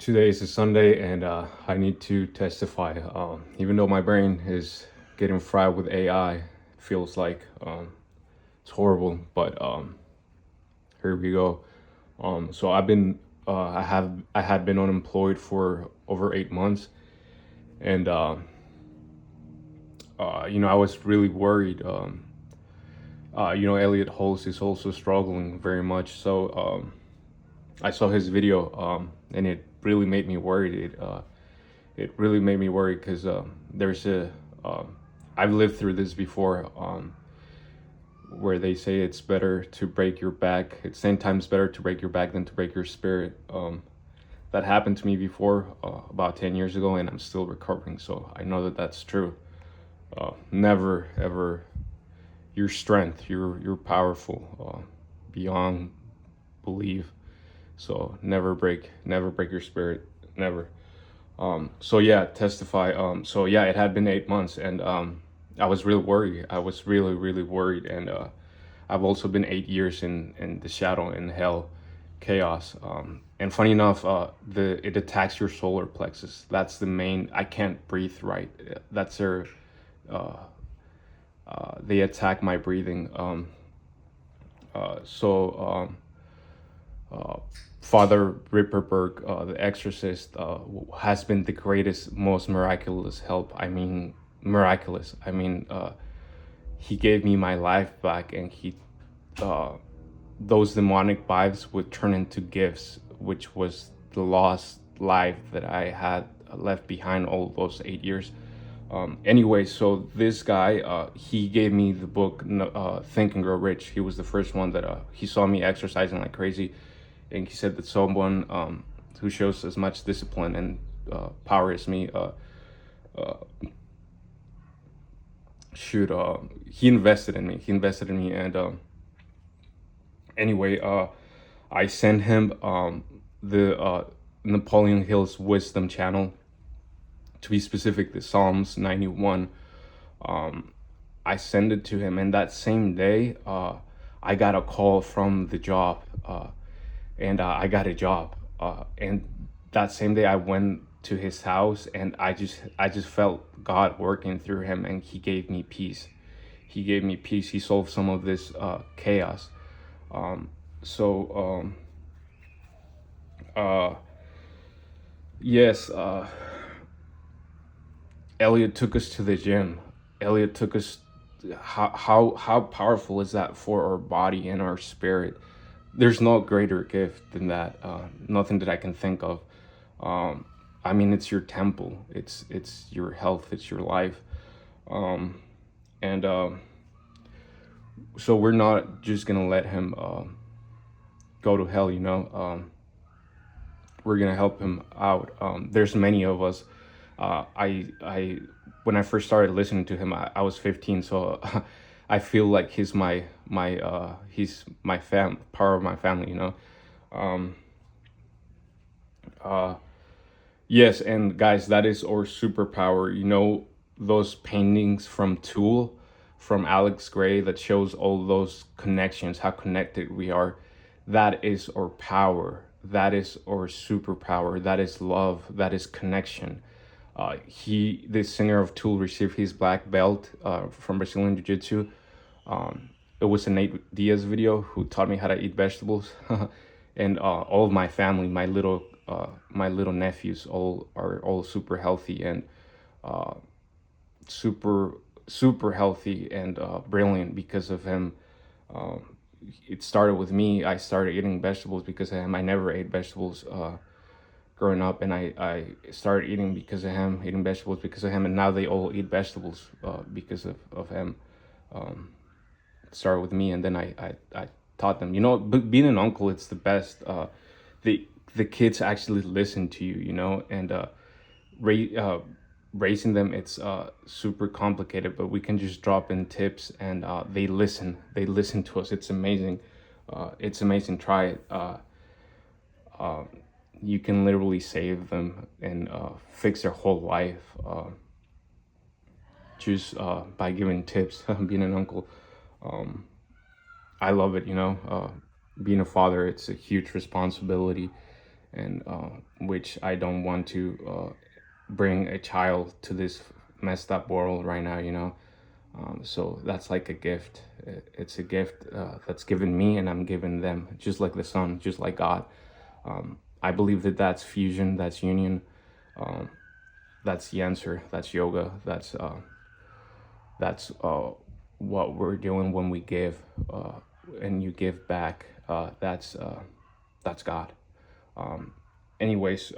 Today is a Sunday, and I need to testify. Even though my brain is getting fried with AI, it feels like it's horrible. But here we go. So I had been unemployed for over 8 months, and I was really worried. Elliot Holst is also struggling very much. So I saw his video, and it really made me worried. It really made me worried because there's a I've lived through this before, where they say it's better to break your back. It's 10 times better to break your back than to break your spirit. That happened to me before, about 10 years ago, and I'm still recovering. So I know that that's true. Never ever your strength. You're powerful beyond belief. So never break your spirit, never. So yeah, testify. So yeah, it had been 8 months, and I was really worried. I was really worried, and I've also been 8 years in the shadow, in hell, chaos. And funny enough, it attacks your solar plexus. That's the main. I can't breathe right. That's their. They attack my breathing. So Father Ripperberg, the exorcist, has been the greatest, most miraculous help. I mean, miraculous. I mean, he gave me my life back, and uh, those demonic vibes would turn into gifts, which was the lost life that I had left behind all those 8 years. Anyway, so this guy, he gave me the book, Think and Grow Rich. He was the first one that he saw me exercising like crazy, and he said that someone who shows as much discipline and power as me should. He invested in me. And anyway, I sent him the Napoleon Hill's Wisdom channel. To be specific, the Psalms 91. I sent it to him, and that same day, I got a call from the job, and I got a job. And that same day, I went to his house, and I just felt God working through him, and he gave me peace. He solved some of this chaos. So yes. Elliot took us to the gym. Elliot took us. How powerful is that for our body and our spirit? There's no greater gift than that. Nothing that I can think of. I mean, it's your temple. It's your health. It's your life. And so we're not just gonna let him go to hell. We're gonna help him out. There's many of us. I when I first started listening to him, I was 15, so I feel like he's my part of my family. Um, uh, yes, and guys, that is our superpower. Those paintings from Tool, from Alex Gray, that shows all those connections, how connected we are. That is our power. That is our superpower. That is love. That is connection. The singer of Tool, received his black belt from Brazilian Jiu Jitsu. It was a Nate Diaz video who taught me how to eat vegetables, and all of my family, my little nephews, all super healthy, and super healthy, and brilliant because of him. It started with me. I started eating vegetables because of him. I never ate vegetables growing up, and I started eating because of him, eating vegetables because of him, and now they all eat vegetables because of him. It started with me, and then I taught them. Being an uncle, it's the best. The kids actually listen to you, and raising them, it's super complicated, but we can just drop in tips, and they listen to us. It's amazing. Try it. You can literally save them and fix their whole life, just by giving tips. Being an uncle, I love it. Being a father, it's a huge responsibility, and which I don't want to bring a child to this messed up world right now, you know. So that's like a gift. It's a gift that's given me, and I'm giving them, just like the Son, just like God. I believe that that's fusion, that's union, that's the answer, that's yoga, that's what we're doing when we give, and you give back. That's God. Anyways,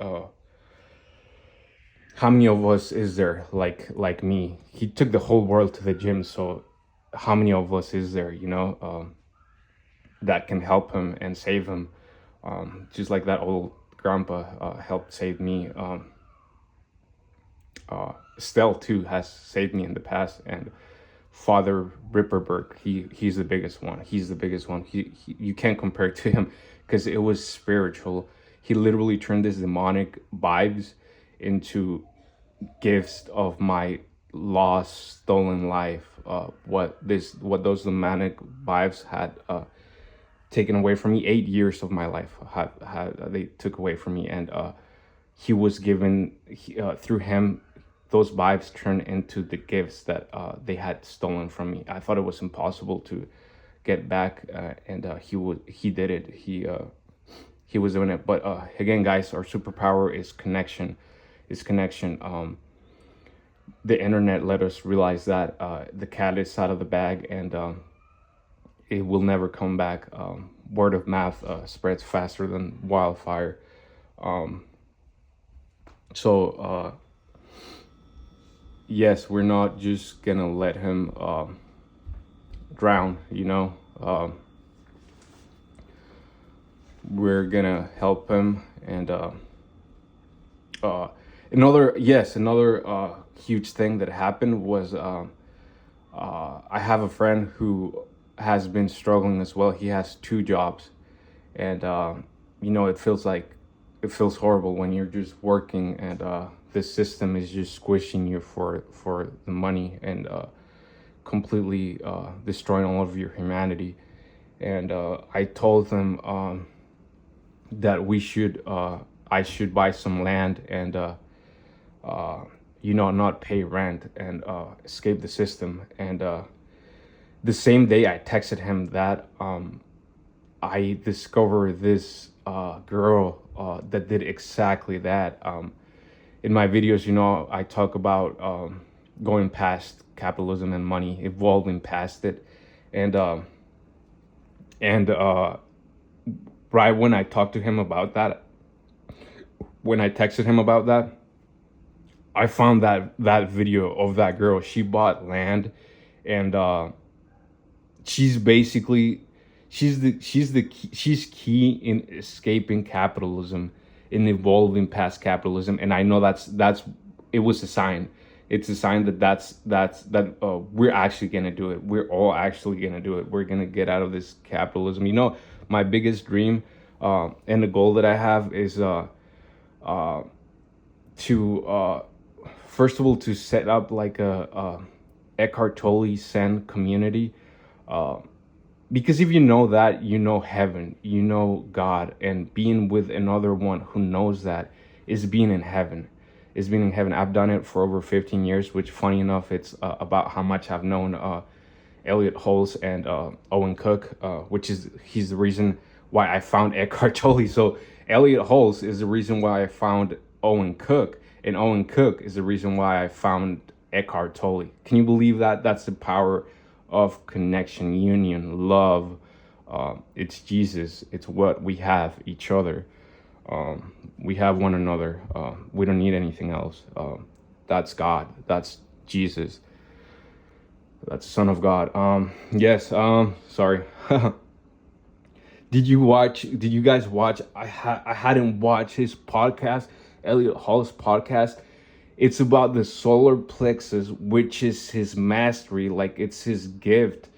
how many of us is there like me? He took the whole world to the gym, so how many of us is there, you know, that can help him and save him, just like that old grandpa helped save me. Estelle too has saved me in the past, and Father Ripperberg, he's the biggest one. He's the biggest one. He you can't compare to him because it was spiritual. He literally turned his demonic vibes into gifts of my lost, stolen life. What those demonic vibes had taken away from me. 8 years of my life had they took away from me, and he was given through him. Those vibes turned into the gifts that they had stolen from me. I thought it was impossible to get back, and he did it. He was doing it. But again, guys, our superpower is connection. Is connection. The internet let us realize that the cat is out of the bag, and it will never come back. Word of mouth spreads faster than wildfire. So yes, we're not just gonna let him drown, you know. We're gonna help him, and another huge thing that happened was I have a friend who has been struggling as well. He has 2 jobs, and you know, it feels horrible when you're just working, and the system is just squishing you for the money, and completely destroying all of your humanity. And I told them that I should buy some land, and you know, not pay rent, and escape the system. And the same day I texted him that, I discovered this girl that did exactly that. In my videos, you know, I talk about going past capitalism and money, evolving past it, and right when I talked to him about that, when I texted him about that, I found that video of that girl. She bought land, and she's basically she's key in escaping capitalism, in evolving past capitalism. And I know that's it was a sign. It's a sign that we're actually gonna do it. We're all actually gonna do it. We're gonna get out of this capitalism. You know, my biggest dream and the goal that I have is to first of all, to set up like a Eckhart Tolle Zen community. Because if you know that, you know heaven, you know God, and being with another one who knows that is being in heaven. Is being in heaven. I've done it for over 15 years, which, funny enough, it's about how much I've known Elliot Hulse and Owen Cook, he's the reason why I found Eckhart Tolle. So Elliot Hulse is the reason why I found Owen Cook, and Owen Cook is the reason why I found Eckhart Tolle. Can you believe that? That's the power of connection, union, love. It's Jesus. It's what we have, each other. We have one another. We don't need anything else. That's God. That's Jesus. That's the Son of God. Yes. Sorry. Did you guys watch? I hadn't watched his podcast, Elliot Hall's podcast. It's about the solar plexus, which is his mastery. Like, it's his gift.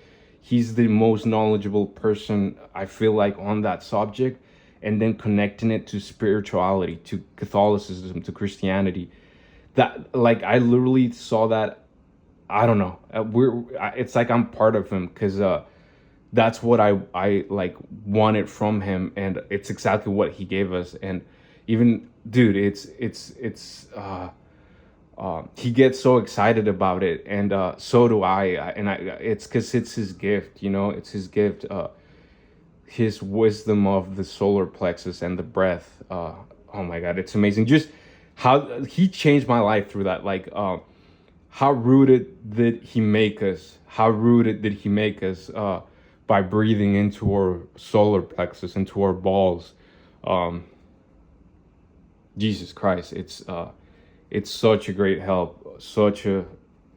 He's the most knowledgeable person, I feel like, on that subject. And then connecting it to spirituality, to Catholicism, to Christianity. That, like, I literally saw that. I don't know. It's like I'm part of him, because that's what I like wanted from him, and it's exactly what he gave us. And Even dude, he gets so excited about it, and so do and it's because it's his gift, you know. It's his gift, his wisdom of the solar plexus and the breath. Oh my god, it's amazing. Just how he changed my life through that. Like, how rooted did he make us? How rooted did he make us, by breathing into our solar plexus, into our balls? Um, Jesus Christ, it's such a great help, such a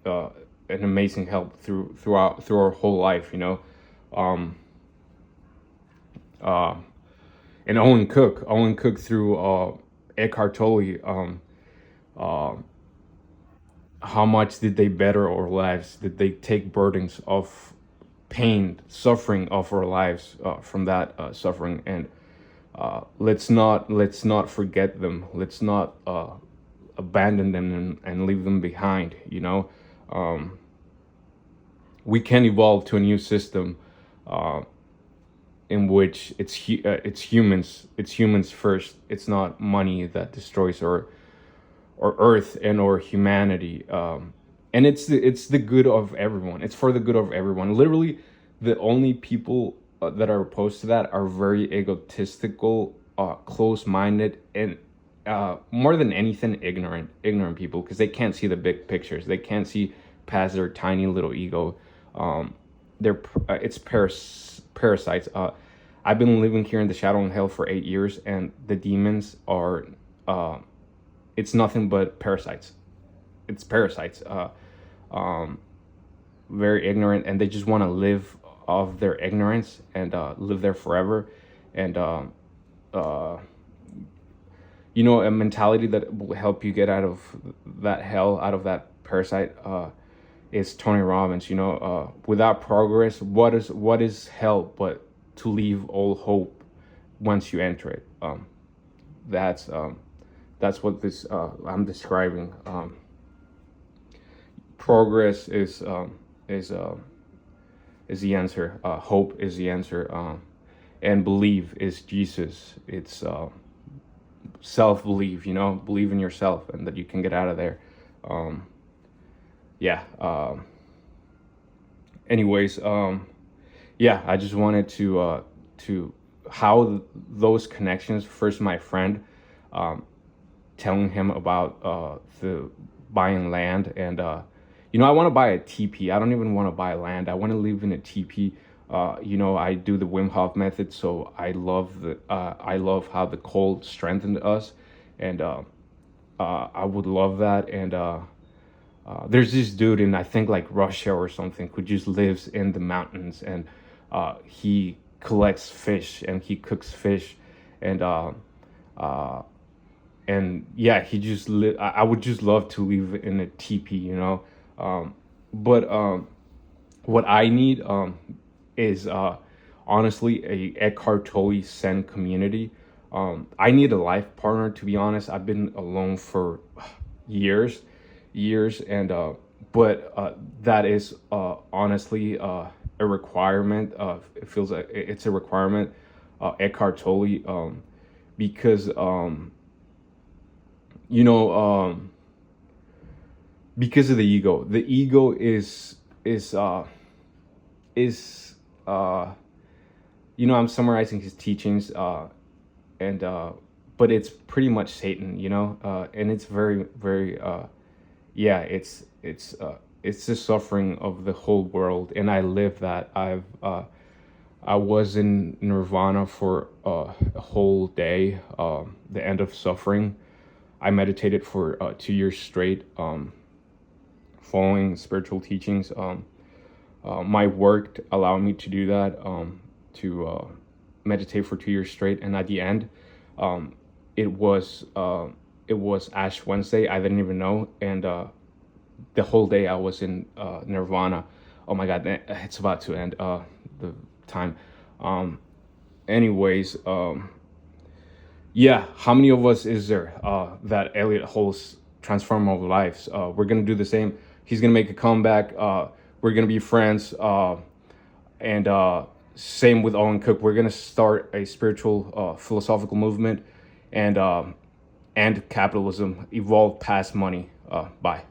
an amazing help through our whole life, you know. Um, uh, and Owen Cook through Eckhart Tolle. Uh, how much did they better our lives? Did they take burdens of pain, suffering of our lives, from that suffering? And let's not forget them. Let's not abandon them and leave them behind. You know, um, we can evolve to a new system, uh, in which it's humans first. It's not money that destroys or Earth and or humanity. And it's the good of everyone. It's for the good of everyone. Literally, the only people that are opposed to that are very egotistical, close-minded, and more than anything, ignorant people, because they can't see the big pictures. They can't see past their tiny little ego. It's parasites. I've been living here in the Shadow and Hell for 8 years, and the demons are. It's nothing but parasites. It's parasites. Um, Very ignorant, and they just want to live off their ignorance and live there forever. And uh, you know, a mentality that will help you get out of that hell, out of that parasite, is Tony Robbins. You know, without progress, what is hell but to leave all hope once you enter it? That's that's what this I'm describing. Progress is uh, is the answer. Hope is the answer, and believe is Jesus. It's self believe. You know, believe in yourself and that you can get out of there. Um, yeah. Anyways, yeah, I just wanted to how those connections. First, my friend, um, telling him about the buying land, and you know, I want to buy a teepee. I don't even want to buy land. I want to live in a teepee. You know, I do the Wim Hof method, so I love how the cold strengthened us, and I would love that. And there's this dude in, I think, like Russia or something, who just lives in the mountains, and he collects fish and he cooks fish, and uh, yeah, I would just love to live in a teepee, you know. But what I need, is honestly a Eckhart Tolle Zen community. I need a life partner, to be honest. I've been alone for years, and but that is honestly a requirement. It feels like it's a requirement. Eckhart Tolle, because you know, because of the ego. The ego is you know, I'm summarizing his teachings, and but it's pretty much Satan, you know, and it's very yeah, it's the suffering of the whole world, and I live that. I was in nirvana for a whole day, the end of suffering. I meditated for 2 years straight, following spiritual teachings. My work allowed me to do that, to meditate for 2 years straight, and at the end, um, it was it was Ash Wednesday. I didn't even know, and the whole day I was in nirvana. Oh my God, it's about to end. The time. Um, anyways, yeah, how many of us is there that Elliot Holtz transform our lives? We're gonna do the same. He's gonna make a comeback. We're gonna be friends. And same with Owen Cook. We're gonna start a spiritual, philosophical movement, and and capitalism evolved past money. Bye.